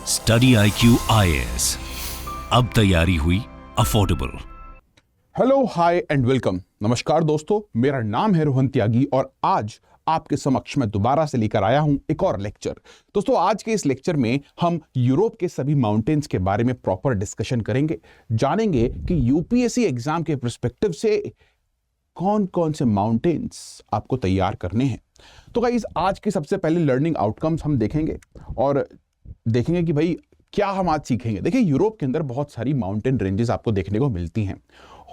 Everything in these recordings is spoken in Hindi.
स्टडी IQ IAS, अब तैयारी हुई affordable. Hello, hi and welcome. नमस्कार दोस्तों, मेरा नाम है रोहन त्यागी और आज आपके समक्ष मैं दोबारा से लेकर आया हूं एक और लेक्चर। दोस्तों, आज के इस लेक्चर में हम यूरोप के सभी माउंटेन्स के बारे में प्रॉपर डिस्कशन करेंगे, जानेंगे कि यूपीएससी एग्जाम के पर्सपेक्टिव से कौन कौन से माउंटेन्स आपको तैयार करने हैं। तो गाइस, आज के सबसे पहले लर्निंग आउटकम्स हम देखेंगे और देखेंगे कि भाई क्या हम आज सीखेंगे। देखिए, यूरोप के अंदर बहुत सारी माउंटेन रेंजेस आपको देखने को मिलती हैं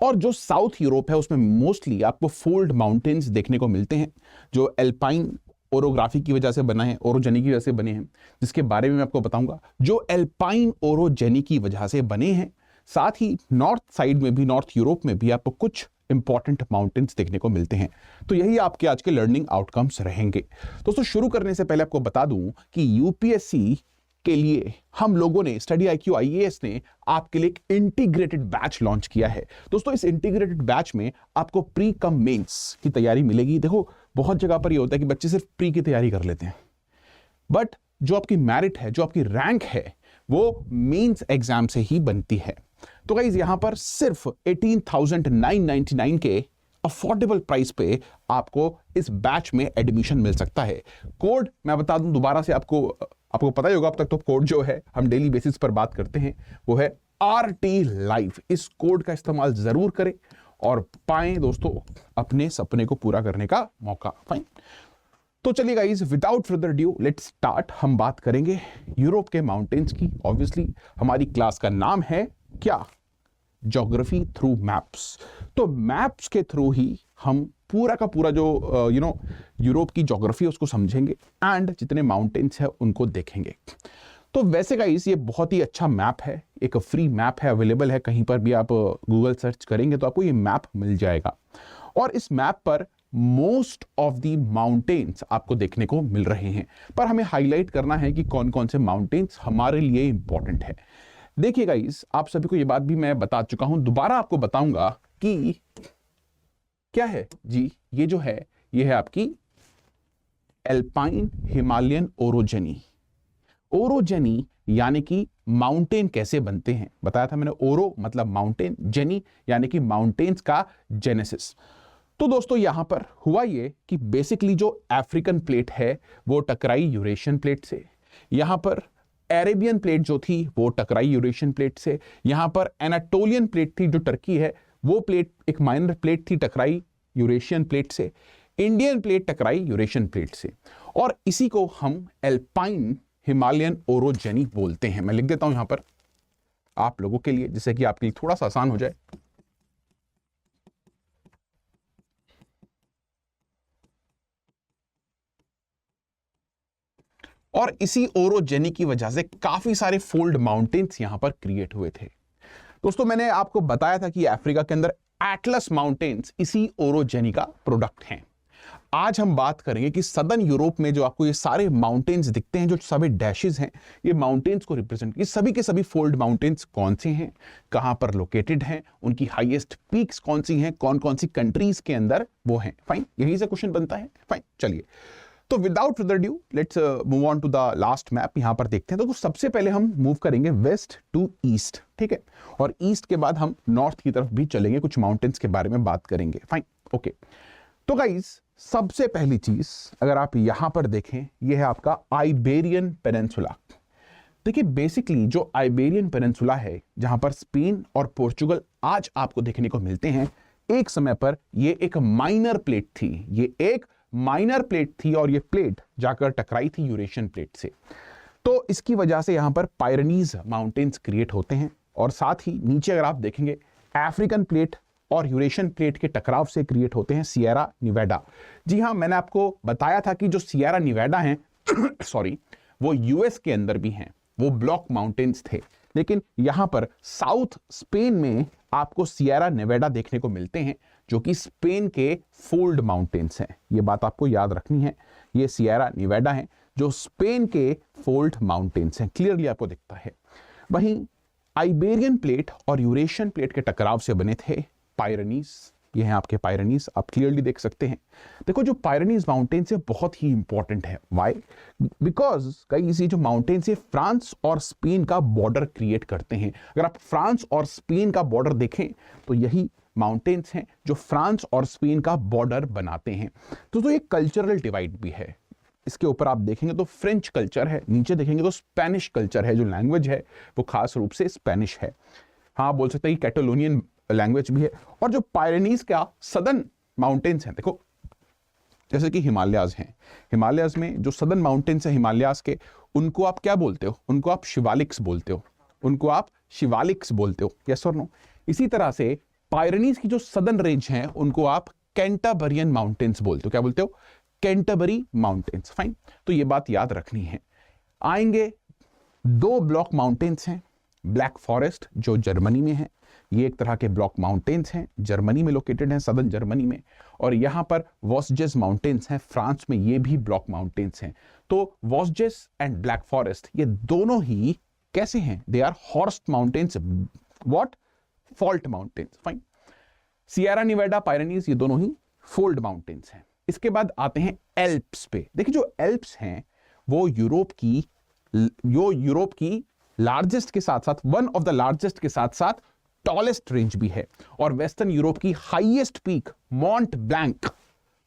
और जो साउथ यूरोप है उसमें मोस्टली आपको फोल्ड माउंटेन्स देखने को मिलते हैं जो एल्पाइन ओरोग्राफी की वजह से बना है, ओरोजेनी की वजह से बने हैं, जिसके बारे में मैं आपको बताऊंगा। जो एल्पाइन ओरोजेनी की वजह से बने हैं, साथ ही नॉर्थ साइड में भी, नॉर्थ यूरोप में भी आपको कुछ इंपॉर्टेंट माउंटेन्स देखने को मिलते हैं। तो यही आपके आज के लर्निंग आउटकम्स रहेंगे। दोस्तों, शुरू करने से पहले आपको बता दूं कि यूपीएससी के लिए हम लोगों ने, स्टडी IQ IAS ने आपके लिए एक इंटीग्रेटेड बैच लॉन्च किया है। दोस्तों, इस इंटीग्रेटेड बैच में आपको प्री कम मेंस की तैयारी मिलेगी। देखो, बहुत जगह पर ये होता है कि बच्चे सिर्फ प्री की तैयारी कर लेते हैं, बट जो आपकी मेरिट है, जो आपकी रैंक है, वो मेंस एग्जाम से ही बनती है। तो गाइस, यहां पर सिर्फ 18,999 के अफोर्डेबल प्राइस पे आपको इस बैच में एडमिशन मिल सकता है। कोड मैं बता दूं दोबारा से, आपको पता ही होगा अब तक, तो कोड जो है हम डेली बेसिस पर बात करते हैं वो है RT Live। इस कोड का इस्तेमाल जरूर करें और पाएं दोस्तों अपने सपने को पूरा करने का मौका। फाइन, तो चलिए guys, without further due let's start. हम बात करेंगे यूरोप के माउंटेन्स की। ऑब्वियसली हमारी क्लास का नाम है क्या? Geography through maps. तो मैप्स के थ्रू ही हम पूरा का पूरा जो यूरोप की ज्योग्राफी है उसको समझेंगे एंड जितने माउंटेन्स है उनको देखेंगे। तो वैसे गाइस, ये बहुत ही अच्छा मैप है, एक फ्री मैप है, अवेलेबल है। कहीं पर भी आप गूगल सर्च करेंगे तो आपको ये मैप मिल जाएगा और इस मैप पर मोस्ट ऑफ द माउंटेन्स आपको देखने को मिल रहे हैं। पर हमें हाईलाइट करना है कि कौन कौन से माउंटेन्स हमारे लिए इंपॉर्टेंट है। देखिए गाइस, आप सभी को ये बात भी मैं बता चुका हूं, दोबारा आपको बताऊंगा कि क्या है जी। ये जो है, ये है आपकी एल्पाइन हिमालयन ओरोजेनी। ओरोजेनी यानी कि माउंटेन कैसे बनते हैं, बताया था मैंने। ओरो मतलब माउंटेन, जेनी यानी कि माउंटेन्स का जेनेसिस। तो दोस्तों, यहां पर हुआ ये कि बेसिकली जो अफ्रीकन प्लेट है वो टकराई यूरेशियन प्लेट से। यहां पर अरेबियन प्लेट जो थी वो टकराई यूरेशियन प्लेट से। यहां पर एनाटोलियन प्लेट थी जो टर्की है, वो प्लेट एक माइनर प्लेट थी, टकराई यूरेशियन प्लेट से। इंडियन प्लेट टकराई यूरेशियन प्लेट से और इसी को हम एल्पाइन हिमालयन ओरोजेनी बोलते हैं। मैं लिख देता हूं यहां पर आप लोगों के लिए, जिससे कि आपके लिए थोड़ा सा आसान हो जाए। और इसी ओरोजेनी की वजह से काफी सारे फोल्ड माउंटेन्स यहां पर क्रिएट हुए थे। दोस्तों, मैंने आपको बताया था कि अफ्रीका के अंदर एटलस माउंटेन्स इसी ओरोजेनी का प्रोडक्ट हैं। आज हम बात करेंगे कि सदर्न यूरोप में जो आपको ये सारे माउंटेन्स दिखते हैं, जो सभी डैशेस हैं, ये माउंटेन्स को रिप्रेजेंट, ये सभी के सभी फोल्ड माउंटेन्स कौन से हैं, कहां पर लोकेटेड हैं, उनकी हाईएस्ट पीक्स कौन सी हैं, कौन कौन सी कंट्रीज के अंदर वो हैं। फाइन, यही से क्वेश्चन बनता है। फाइन, चलिए, तो without further due let's move on to the last map. यहां पर देखते हैं तो सबसे पहले हम मूव करेंगे वेस्ट टू ईस्ट, ठीक है, और ईस्ट के बाद हम नॉर्थ की तरफ भी चलेंगे, कुछ माउंटेन्स के बारे में बात करेंगे। Fine, okay. तो गाइस, सबसे पहली चीज अगर आप यहां पर देखें, यह है आपका आइबेरियन पेनिनसुला। देखिए, बेसिकली जो आइबेरियन पेनिनसुला है, जहां पर स्पेन और पोर्चुगल आज आपको देखने को मिलते हैं, एक समय पर यह एक माइनर प्लेट थी। ये एक माइनर प्लेट थी और ये प्लेट जाकर टकराई थी यूरेशियन प्लेट से। तो इसकी वजह से यहां पर पायरेनीज माउंटेन्स क्रिएट होते हैं और साथ ही नीचे अगर आप देखेंगे, अफ्रीकन प्लेट और यूरेशियन प्लेट के टकराव से क्रिएट होते हैं सियरा निवेडा। जी हां, मैंने आपको बताया था कि जो सियरा निवेडा हैं सॉरी, वो यूएस के अंदर भी हैं, वो ब्लॉक माउंटेन्स थे, लेकिन यहां पर साउथ स्पेन में आपको सियरा निवेडा देखने को मिलते हैं, जो कि स्पेन के फोल्ड माउंटेन्स हैं। ये बात आपको याद रखनी है, ये सियरा निवेडा हैं जो स्पेन के फोल्ड माउंटेन्स हैं, क्लियरली आपको दिखता है। वहीं आइबेरियन प्लेट और यूरेशियन प्लेट के टकराव से बने थे पायरेनीज, ये हैं आपके पायरेनीज, आप क्लियरली देख सकते हैं। देखो जो पायरेनीज माउंटेन्स है बहुत ही इंपॉर्टेंट है। व्हाई? बिकॉज गाइस ये जो माउंटेन्स है फ्रांस और स्पेन का बॉर्डर क्रिएट करते हैं। अगर आप फ्रांस और स्पेन का बॉर्डर देखें तो यही माउंटेन्स हैं जो फ्रांस और स्पेन का बॉर्डर बनाते हैं। तो एक कल्चरल डिवाइड भी है। इसके ऊपर आप देखेंगे तो फ्रेंच कल्चर है, नीचे देखेंगे तो स्पेनिश कल्चर है, जो लैंग्वेज है वो खास रूप से स्पेनिश है। हाँ, बोल सकते हैं कि कैटलोनियन लैंग्वेज भी है। और जो पायरेनीज का सदर्न माउंटेन्स हैं, देखो जैसे कि हिमालयाज हैं, हिमालयाज में जो सदर्न माउंटेन्स हैं हिमालयाज के, उनको आप क्या बोलते हो? उनको आप शिवालिक्स बोलते हो, उनको आप शिवालिक्स बोलते हो, यस और नो। इसी तरह से पायरेनीज की जो सदर्न रेंज हैं उनको आप कैंटाबरियन माउंटेन्स बोलते हो। क्या बोलते हो? कैंटाबरी माउंटेन्स। फाइन, तो ये बात याद रखनी है। आएंगे 2 ब्लॉक माउंटेन्स हैं, ब्लैक फॉरेस्ट जो जर्मनी में है, ये एक तरह के ब्लॉक माउंटेन्स हैं, जर्मनी में लोकेटेड हैं, सदर्न जर्मनी में। और यहाँ पर वॉस्जेस माउंटेन्स हैं फ्रांस में, ये भी ब्लॉक माउंटेन्स हैं। तो वॉस्जेस एंड ब्लैक फॉरेस्ट ये दोनों ही कैसे हैं? They are horst mountains. What? Fault mountains. Fine. Sierra Nevada, Pyrenees ये दोनों ही फोल्ड माउंटेन्स हैं। इसके बाद आते हैं एल्प्स पे। देखिए जो एल्प्स हैं वो यूरोप की लार्जेस्ट के साथ साथ, वन ऑफ द लार्जेस्ट के साथ साथ टॉलेस्ट रेंज भी है। और वेस्टर्न यूरोप की हाईएस्ट पीक मॉन्ट ब्लैंक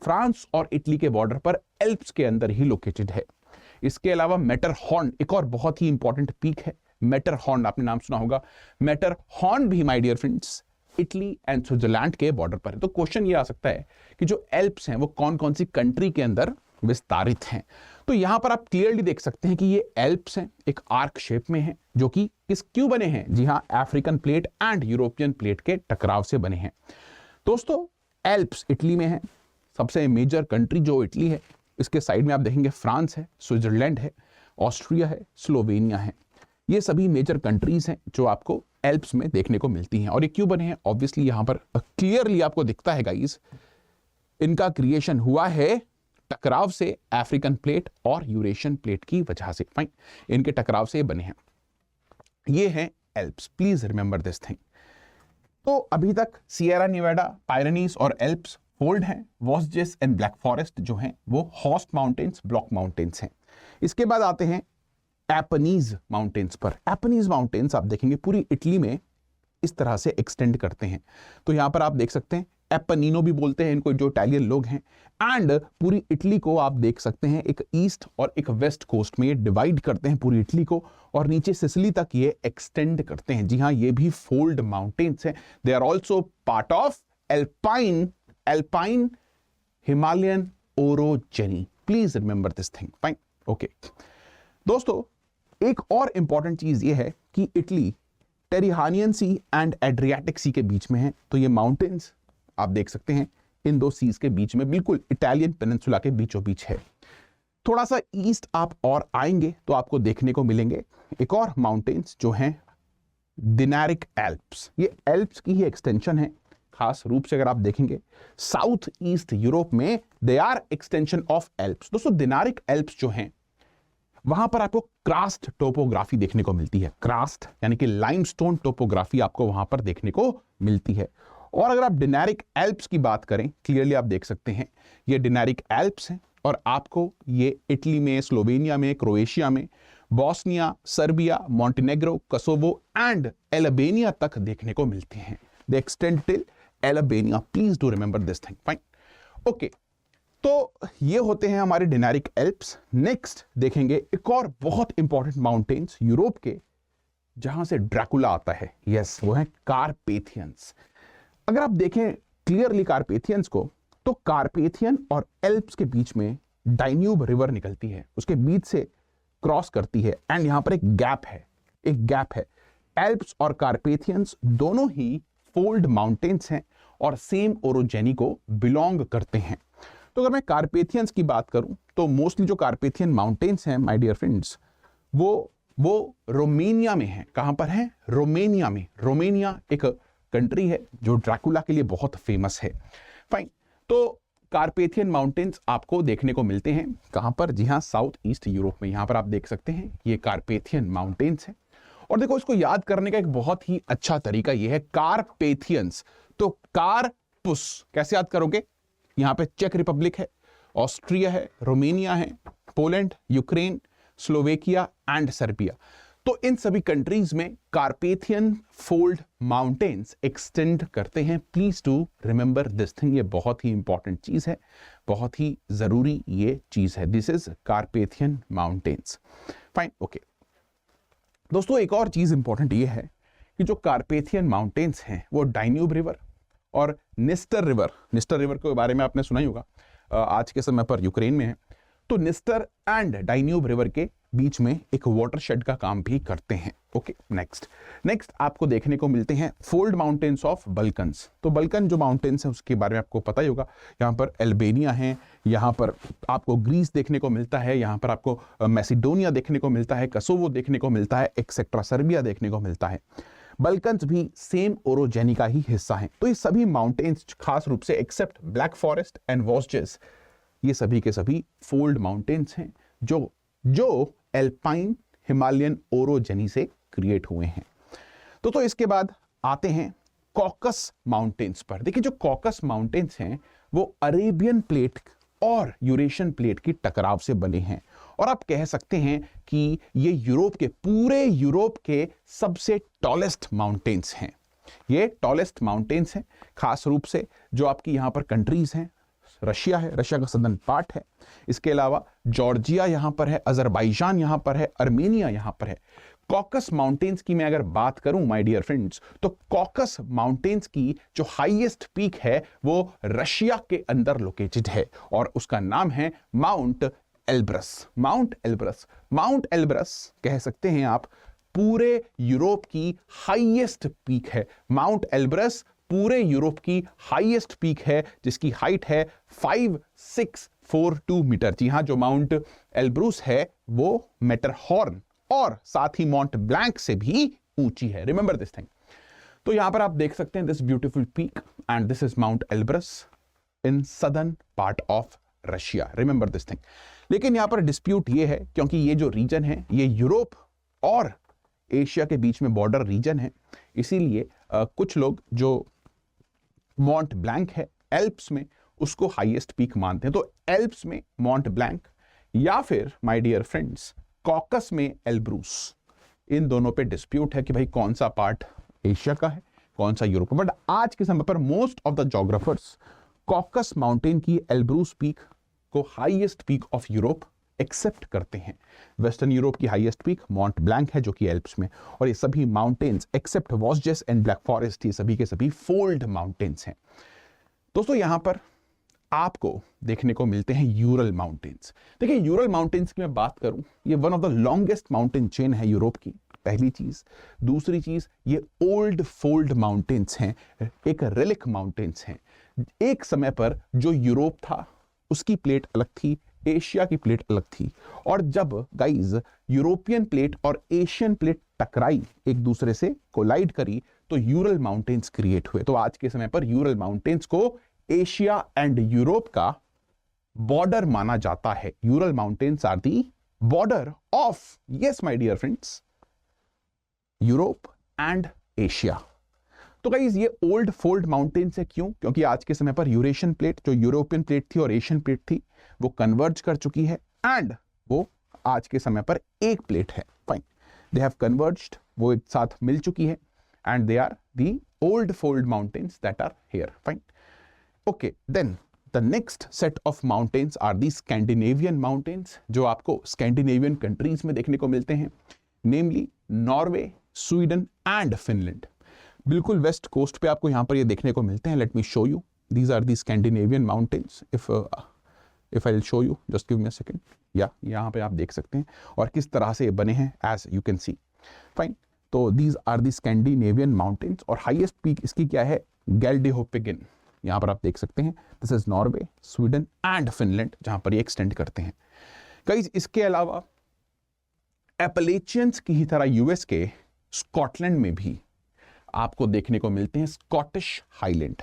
फ्रांस और इटली के बॉर्डर पर एल्प्स के अंदर ही लोकेटेड है। इसके अलावा मैटरहॉर्न एक और बहुत ही इंपॉर्टेंट पीक है। मैटरहॉर्न आपने नाम सुना होगा। मैटरहॉर्न भी my dear friends Italy and Switzerland के बॉर्डर पर है। तो क्वेश्चन ये आ सकता है कि जो एल्प्स हैं वो कौन कौन सी कंट्री के अंदर विस्तारित हैं। तो यहां पर आप क्लियरली देख सकते हैं कि ये एल्प्स हैं, एक आर्क शेप में हैं, जो कि क्यों बने हैं? जी हां, African plate and European plate के टकराव से बने हैं। दोस्तों एल्प्स इटली में है, सबसे मेजर कंट्री जो इटली है, इसके साइड में आप देखेंगे फ्रांस है, स्विट्जरलैंड है, ऑस्ट्रिया है, स्लोवेनिया है। ये सभी मेजर कंट्रीज हैं जो आपको एल्प्स में देखने को मिलती हैं। और ये क्यों बने हैं? ऑब्वियसली यहां पर क्लियरली आपको दिखता है गाइस, इनका क्रिएशन हुआ है टकराव से अफ्रीकन प्लेट और यूरेशियन प्लेट की वजह से। फाइन, इनके टकराव से ये बने हैं। ये हैं Alps, please remember this thing. तो अभी तक सियरा निवेडा, पायरेनीज और एल्प्स फोल्ड हैं। वॉस्जेस एंड ब्लैक फॉरेस्ट जो हैं वो हॉर्स्ट माउंटेन्स, ब्लॉक माउंटेन्स हैं। इसके बाद आते हैं एपनीज माउंटेन्स पर। एपनीज माउंटेन्स आप देखेंगे पूरी इटली में इस तरह से एक्सटेंड करते हैं। तो यहां पर आप देख सकते हैं एपनीनो भी बोलते हैं इनको, जो इटालियन लोग हैं। एंड पूरी इटली को आप देख सकते हैं एक ईस्ट और एक वेस्ट कोस्ट में ये डिवाइड करते हैं पूरी इटली को, और नीचे सिसिली तक ये एक्सटेंड करते हैं। जी हाँ, ये भी फोल्ड माउंटेन्स हैं। They are also part of alpine Himalayan orogeny. Please remember this thing. Fine, okay दोस्तों, एक और इंपॉर्टेंट चीज ये है कि Italy Tyrrhenian sea and Adriatic sea के बीच में है। तो ये माउंटेन्स आप देख सकते हैं इन 2 सीज के बीच में, बिल्कुल इटालियन पेनिनसुला के बीचों बीच है। थोड़ा सा ईस्ट आप और आएंगे तो आपको देखने को मिलेंगे एक और माउंटेन्स जो हैं दिनारिक एल्प्स। ये एल्प्स की ही एक्सटेंशन है। खास रूप से अगर आप देखेंगे साउथ ईस्ट यूरोप में they are extension of Alps. दोस्तों दिनारिक एल्प्स जो हैं वहां पर आपको क्रास्ट टोपोग्राफी देखने को मिलती है। क्रास्ट यानी कि लाइमस्टोन टोपोग्राफी आपको वहां पर देखने को मिलती है। और अगर आप डिनारिक एल्प्स की बात करें, क्लियरली आप देख सकते हैं ये डिनारिक एल्प्स हैं, और आपको ये इटली में, स्लोवेनिया में, क्रोएशिया में, Bosnia, Serbia, Montenegro, Kosovo and Albania तक देखने को मिलते हैं। They extend till Albania. Please do remember this thing. Fine, okay, तो ये होते हैं हमारे डिनारिक एल्प्स। नेक्स्ट देखेंगे एक और बहुत इंपॉर्टेंट माउंटेन्स यूरोप के, जहां से ड्रैकुला आता है। यस, वो है कारपेथियंस। अगर आप देखें क्लियरली कारपेथियंस को, तो कारपेथियन और एल्प्स के बीच में डाइन्यूब रिवर निकलती है, उसके बीच से क्रॉस करती है, एंड यहां पर एक गैप है। एल्प्स और कारपेथियंस दोनों ही फोल्ड माउंटेन्स हैं और सेम ओरोजेनी को बिलोंग करते हैं। तो अगर मैं कारपेथियंस की बात करूं तो मोस्टली जो कारपेथियन माउंटेन्स हैं माय डियर फ्रेंड्स, वो रोमेनिया में है। कहां पर है? रोमेनिया में। रोमेनिया एक कंट्री है जो ड्रैकुला के लिए बहुत फेमस है। फाइन, तो कारपेथियन माउंटेन्स आपको देखने को मिलते हैं कहां पर? जी हां, साउथ ईस्ट यूरोप में। यहां पर आप देख सकते हैं ये कारपेथियन माउंटेन्स है। और देखो इसको याद करने का एक बहुत ही अच्छा तरीका यह है कारपेथियंस। तो कार एल्प्स कैसे याद करोगे? यहां पे चेक रिपब्लिक है, ऑस्ट्रिया है, रोमेनिया है, Poland, Ukraine, Slovakia and Serbia. तो इन सभी कंट्रीज में कार्पेथियन फोल्ड माउंटेन्स एक्सटेंड करते हैं। Please to remember this thing, ये बहुत ही इंपॉर्टेंट चीज है, बहुत ही जरूरी ये चीज है। This is Carpathian mountains. Fine, okay दोस्तों, एक और चीज इंपॉर्टेंट ये है कि जो कार्पेथियन माउंटेन्स हैं वो डाइन्यूब रिवर और निस्टर रिवर के बारे में आपने सुना ही होगा, आज के समय पर यूक्रेन में है। तो निस्टर एंड डाइन्यूब रिवर के बीच में एक वाटरशेड का काम भी करते हैं। ओके, नेक्स्ट आपको देखने को मिलते हैं फोल्ड माउंटेन्स ऑफ बल्कन्स। तो बल्कन जो माउंटेन्स हैं उसके बारे में आपको पता ही होगा। यहाँ पर अल्बानिया है, यहाँ पर आपको ग्रीस देखने को मिलता है, यहाँ पर आपको मैसिडोनिया देखने को मिलता है, कसोवो देखने को मिलता है, एक्सेट्रा सर्बिया देखने को मिलता है। बल्कन्स भी सेम ओरोजेनी का ही हिस्सा हैं। तो ये सभी माउंटेन्स खास रूप से एक्सेप्ट ब्लैक फॉरेस्ट एंड वॉस्जेस, ये सभी के सभी फोल्ड माउंटेन्स हैं जो एल्पाइन हिमालयन ओरोजेनी से क्रिएट हुए हैं। तो इसके बाद आते हैं कॉकस माउंटेन्स पर। देखिए, जो कॉकस माउंटेन्स हैं वो अरेबियन प्लेट और यूरेशियन प्लेट की टकराव से बने हैं, और आप कह सकते हैं कि ये पूरे यूरोप के सबसे टॉलेस्ट माउंटेन्स हैं। ये टॉलेस्ट माउंटेन्स हैं, खास रूप से जो आपकी यहां पर कंट्रीज हैं, रशिया है, रशिया का सदर्न पार्ट है, इसके अलावा जॉर्जिया यहां पर है, अजरबैजान यहां पर है, अर्मेनिया यहां पर है। कॉकस माउंटेन्स की मैं अगर बात करूं माय डियर फ्रेंड्स, तो कॉकस माउंटेन्स की जो हाईएस्ट पीक है वो रशिया के अंदर लोकेटेड है, और उसका नाम है माउंट एल्ब्रस कह सकते हैं आप पूरे यूरोप की हाईएस्ट पीक है। माउंट एल्ब्रस पूरे यूरोप की हाईएस्ट पीक है, जिसकी हाइट है 5642 मीटर। जी हां, जो माउंट एल्ब्रूस है वो मैटरहॉर्न और साथ ही माउंट ब्लैंक से भी ऊंची है। Remember this thing. तो यहां पर आप देख सकते हैं this beautiful peak, and this is mount Elbrus in southern part of Russia. Remember this thing. लेकिन यहां पर डिस्प्यूट ये है, क्योंकि ये जो रीजन है ये यूरोप और एशिया के बीच में बॉर्डर रीजन है, इसीलिए कुछ लोग जो माउंट ब्लैंक है एल्प्स में उसको हाईएस्ट पीक मानते हैं। तो एल्प्स में माउंट ब्लैंक या फिर माय डियर फ्रेंड्स कॉकस में एल्ब्रूस, इन दोनों पे डिस्प्यूट है कि भाई कौन सा पार्ट एशिया का है, कौन सा यूरोप का। बट आज के समय पर most of the geographers Caucasus mountain की एल्ब्रूस पीक को highest peak of Europe accept करते हैं। वेस्टर्न यूरोप की हाईएस्ट पीक माउंट ब्लैंक है जो कि एल्प्स में, और ये सभी mountains except Vosges and Black Forest, ये सभी के सभी फोल्ड माउंटेन्स हैं। दोस्तों यहां पर आपको देखने को मिलते हैं यूरल माउंटेन्स। देखिए, यूरल माउंटेन्स की मैं बात करूं, ये one of the longest mountain chain है यूरोप की, पहली चीज। दूसरी चीज, ये ओल्ड फोल्ड माउंटेन्स हैं, एक रिलिक माउंटेन्स हैं। एक समय पर जो यूरोप था उसकी प्लेट अलग थी, एशिया की प्लेट अलग थी, और जब गाइज यूरोपियन प्लेट और एशियन प्लेट टकराई, एक दूसरे से कोलाइड करी, तो यूरल माउंटेन्स क्रिएट हुए। तो आज के समय पर यूरल माउंटेन्स को एशिया एंड यूरोप का बॉर्डर माना जाता है। Ural mountains are the border of, yes my dear friends, Europe and Asia. तो गाइस ये ओल्ड फोल्ड माउंटेन्स है, क्यों? क्योंकि आज के समय पर यूरेशियन प्लेट, जो यूरोपियन प्लेट थी और एशियन प्लेट थी, वो कन्वर्ज कर चुकी है, एंड वो आज के समय पर एक प्लेट है। फाइन, दे हैव कन्वर्ज्ड, वो एक साथ मिल चुकी है, and they are the old fold mountains that are here. Fine, okay, then the next set of mountains are the Scandinavian mountains, जो आपको स्कैंडिनेवियन कंट्रीज में देखने को मिलते हैं, namely Norway, Sweden and Finland. बिल्कुल वेस्ट कोस्ट पे आपको यहां पर ये देखने को मिलते हैं। Let me show you, these are the Scandinavian mountains. If I will show you, just give me a second. या यहां पे आप देख सकते हैं और किस तरह से ये बने हैं, as you can see. Fine, तो these are the Scandinavian mountains, और हाईएस्ट पीक इसकी क्या है, गैल्डिहोपिगन। यहां पर आप देख सकते हैं, this is Norway, Sweden and Finland, जहां पर ये एक्सटेंड करते हैं। गाइस, इसके अलावा एपलेचियंस की ही तरह यूएस के स्कॉटलैंड में भी आपको देखने को मिलते हैं Scottish highland.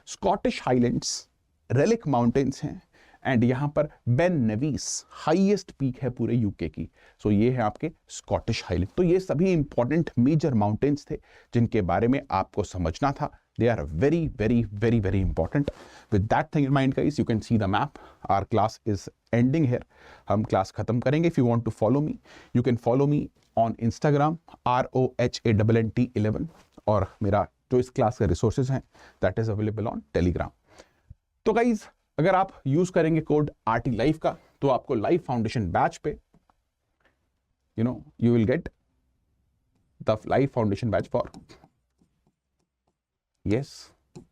Scottish highlands relic mountains हैं, एंड यहां पर बेन नेविस हाईएस्ट पीक है पूरे यूके की। सो ये है आपके स्कॉटिश हाईलैंड। तो ये सभी इंपॉर्टेंट मेजर माउंटेन्स थे जिनके बारे में आपको समझना था They are very important. With that thing in mind, guys, you can see the map. Our class is ending here. हम class खत्म करेंगे. If you want to follow me, you can follow me on Instagram ROHANNT11 और मेरा जो इस क्लास के रिसोर्सेज हैं that is available on Telegram. तो गाइज अगर आप यूज करेंगे कोड RT Life का तो आपको लाइफ फाउंडेशन बैच पे you will get the life foundation batch for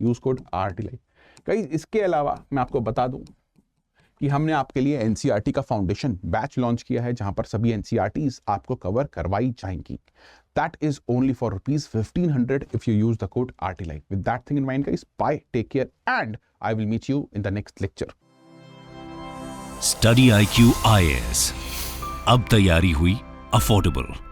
use code RT Life. Guys इसके अलावा मैं आपको बता दूं कि हमने आपके लिए NCERT का फाउंडेशन बैच लॉन्च किया है जहां पर सभी NCERTs आपको कवर करवाई जाएंगी. That is only for ₹1500 if you use the code RT Life. With that thing in mind, guys, bye, take care, and I will meet you in the next lecture. Study IQ IAS. अब तैयारी हुई अफोर्डेबल.